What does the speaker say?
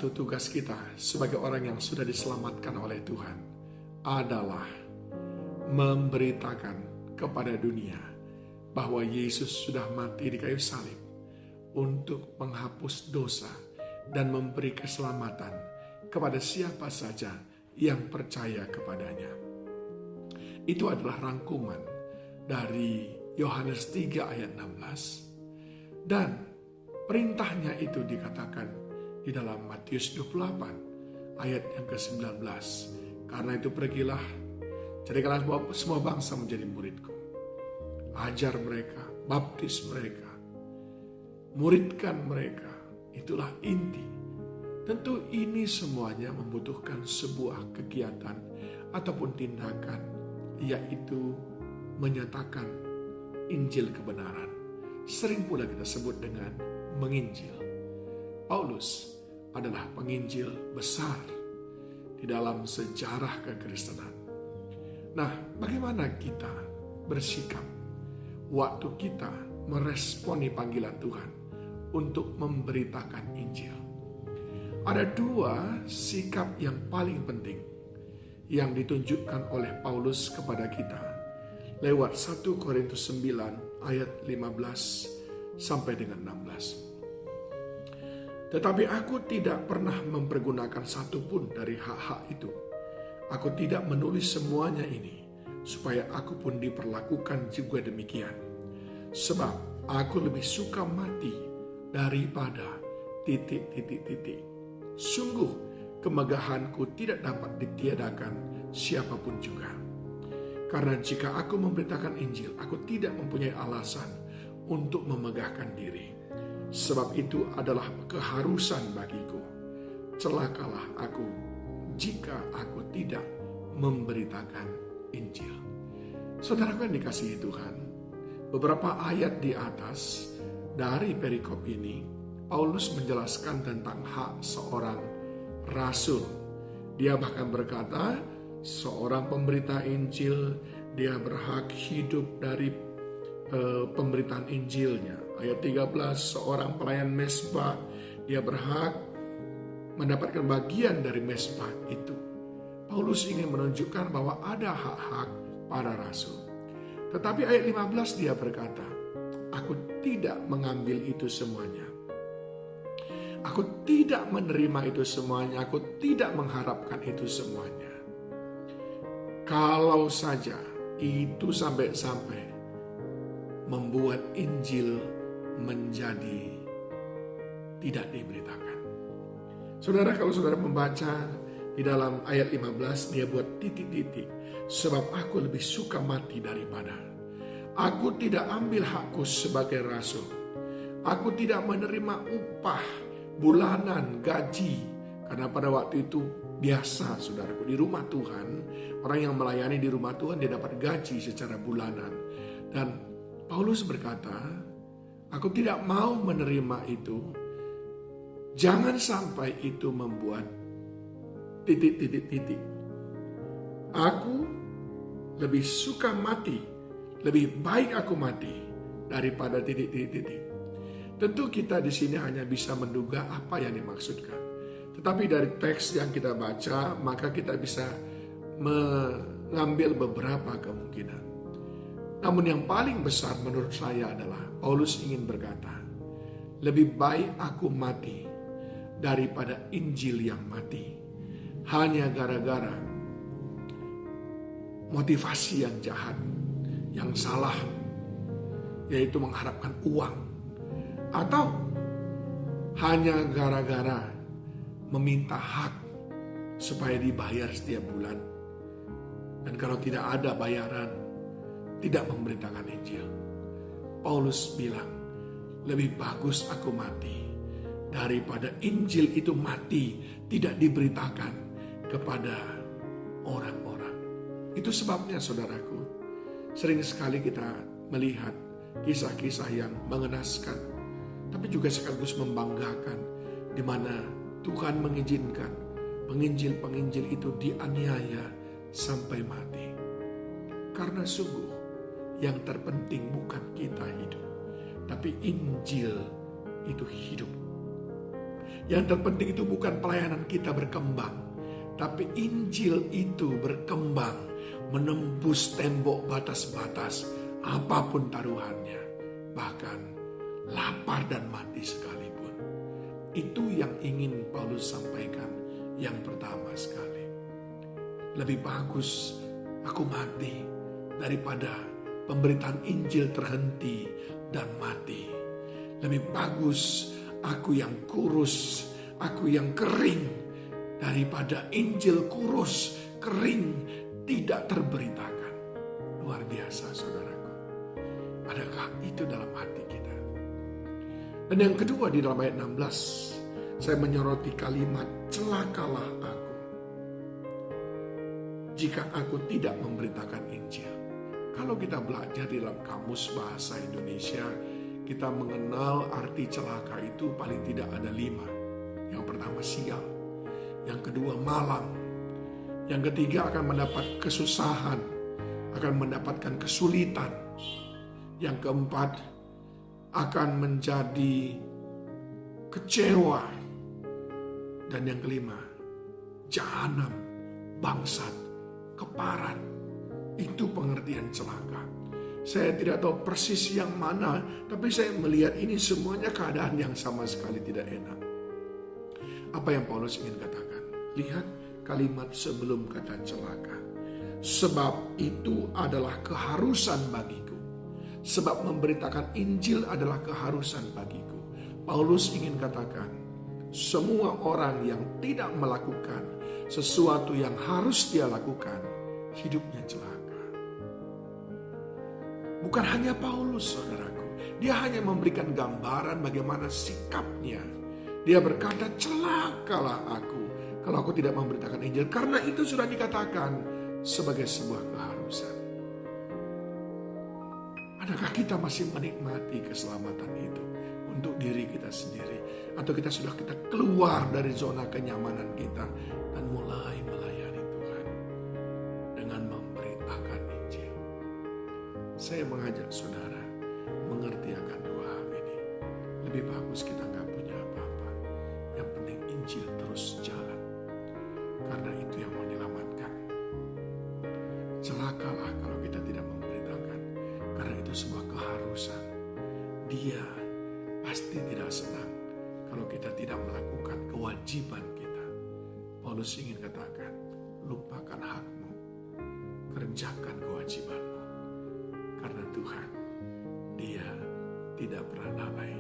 satu tugas kita sebagai orang yang sudah diselamatkan oleh Tuhan adalah memberitakan kepada dunia bahwa Yesus sudah mati di kayu salib untuk menghapus dosa dan memberi keselamatan kepada siapa saja yang percaya kepadanya. Itu adalah rangkuman dari Yohanes 3 ayat 16. Dan perintahnya itu dikatakan di dalam Matius 28 ayat yang ke-19. Karena itu pergilah, jadikanlah semua bangsa menjadi muridku. Ajar mereka, baptis mereka, muridkan mereka. Itulah inti. Tentu ini semuanya membutuhkan sebuah kegiatan ataupun tindakan, yaitu menyatakan Injil kebenaran. Sering pula kita sebut dengan menginjil. Paulus adalah penginjil besar di dalam sejarah kekristenan. Nah, bagaimana kita bersikap waktu kita meresponi panggilan Tuhan untuk memberitakan Injil? Ada dua sikap yang paling penting yang ditunjukkan oleh Paulus kepada kita lewat 1 Korintus 9 ayat 15 sampai dengan 16. Tetapi aku tidak pernah mempergunakan satupun dari hak-hak itu. Aku tidak menulis semuanya ini supaya aku pun diperlakukan juga demikian. Sebab aku lebih suka mati daripada ... Sungguh kemegahanku tidak dapat ditiadakan siapapun juga. Karena jika aku memberitakan Injil, aku tidak mempunyai alasan untuk memegahkan diri. Sebab itu adalah keharusan bagiku. Celakalah aku jika aku tidak memberitakan Injil. Saudaraku yang dikasihi Tuhan, beberapa ayat di atas dari perikop ini, Paulus menjelaskan tentang hak seorang rasul. Dia bahkan berkata, seorang pemberita Injil, dia berhak hidup dari pemberitaan Injilnya. Ayat 13, seorang pelayan mezbah, dia berhak mendapatkan bagian dari mezbah itu. Paulus ingin menunjukkan bahwa ada hak-hak para rasul. Tetapi ayat 15 dia berkata, aku tidak mengambil itu semuanya. Aku tidak menerima itu semuanya. Aku tidak mengharapkan itu semuanya. Kalau saja itu sampai-sampai membuat Injil menjadi tidak diberitakan. Saudara, kalau saudara membaca di dalam ayat 15, dia buat titik-titik. Sebab aku lebih suka mati daripada. Aku tidak ambil hakku sebagai rasul. Aku tidak menerima upah bulanan, gaji. Karena pada waktu itu biasa, saudaraku, di rumah Tuhan, orang yang melayani di rumah Tuhan dia dapat gaji secara bulanan. Dan Paulus berkata, aku tidak mau menerima itu. Jangan sampai itu membuat titik. Aku lebih suka mati, lebih baik aku mati daripada titik. Tentu kita di sini hanya bisa menduga apa yang dimaksudkan. Tetapi dari teks yang kita baca, maka kita bisa mengambil beberapa kemungkinan. Namun yang paling besar menurut saya adalah Paulus ingin berkata, lebih baik aku mati daripada Injil yang mati. Hanya gara-gara motivasi yang jahat, yang salah, yaitu mengharapkan uang. Atau hanya gara-gara meminta hak supaya dibayar setiap bulan. Dan kalau tidak ada bayaran, tidak memberitakan Injil. Paulus bilang, lebih bagus aku mati daripada Injil itu mati, tidak diberitakan kepada orang-orang. Itu sebabnya saudaraku, sering sekali kita melihat kisah-kisah yang mengenaskan, tapi juga sekaligus membanggakan, di mana Tuhan mengizinkan penginjil-penginjil itu dianiaya sampai mati. Karena sungguh yang terpenting bukan kita hidup, tapi Injil itu hidup. Yang terpenting itu bukan pelayanan kita berkembang, tapi Injil itu berkembang, menembus tembok batas-batas, apapun taruhannya, bahkan lapar dan mati sekalipun. Itu yang ingin Paulus sampaikan yang pertama sekali. Lebih bagus aku mati daripada pemberitaan Injil terhenti dan mati. Lebih bagus aku yang kurus, aku yang kering, daripada Injil kurus, kering, tidak terberitakan. Luar biasa saudaraku. Adakah itu dalam hati kita? Dan yang kedua di dalam ayat 16, saya menyoroti kalimat celakalah aku jika aku tidak memberitakan Injil. Kalau kita belajar di dalam kamus bahasa Indonesia, kita mengenal arti celaka itu paling tidak ada 5. Yang pertama sial, yang kedua malang, yang ketiga akan mendapat kesusahan, akan mendapatkan kesulitan, yang keempat akan menjadi kecewa, dan yang kelima jahanam, bangsat, keparat. Itu pengertian celaka. Saya tidak tahu persis yang mana, tapi saya melihat ini semuanya keadaan yang sama sekali tidak enak. Apa yang Paulus ingin katakan? Lihat kalimat sebelum kata celaka. Sebab itu adalah keharusan bagiku. Sebab memberitakan Injil adalah keharusan bagiku. Paulus ingin katakan, semua orang yang tidak melakukan sesuatu yang harus dia lakukan, hidupnya celaka. Bukan hanya Paulus, saudaraku. Dia hanya memberikan gambaran bagaimana sikapnya. Dia berkata, celakalah aku kalau aku tidak memberitakan Injil. Karena itu sudah dikatakan sebagai sebuah keharusan. Adakah kita masih menikmati keselamatan itu untuk diri kita sendiri? Atau kita keluar dari zona kenyamanan kita dan mulai melayani Tuhan dengan memberitakan Injil? Saya mengajak saudara mengerti akan dua hal ini. Lebih bagus kita nggak punya apa-apa. Yang penting Injil terus jalan. Karena itu yang menyelamatkan. Celakalah kalau kita tidak memberitakan. Karena itu sebuah keharusan. Dia pasti tidak senang kalau kita tidak melakukan kewajiban kita. Paulus ingin katakan, lupakan hakmu, kerjakan kewajibanmu. Karena Tuhan, Dia tidak pernah lalai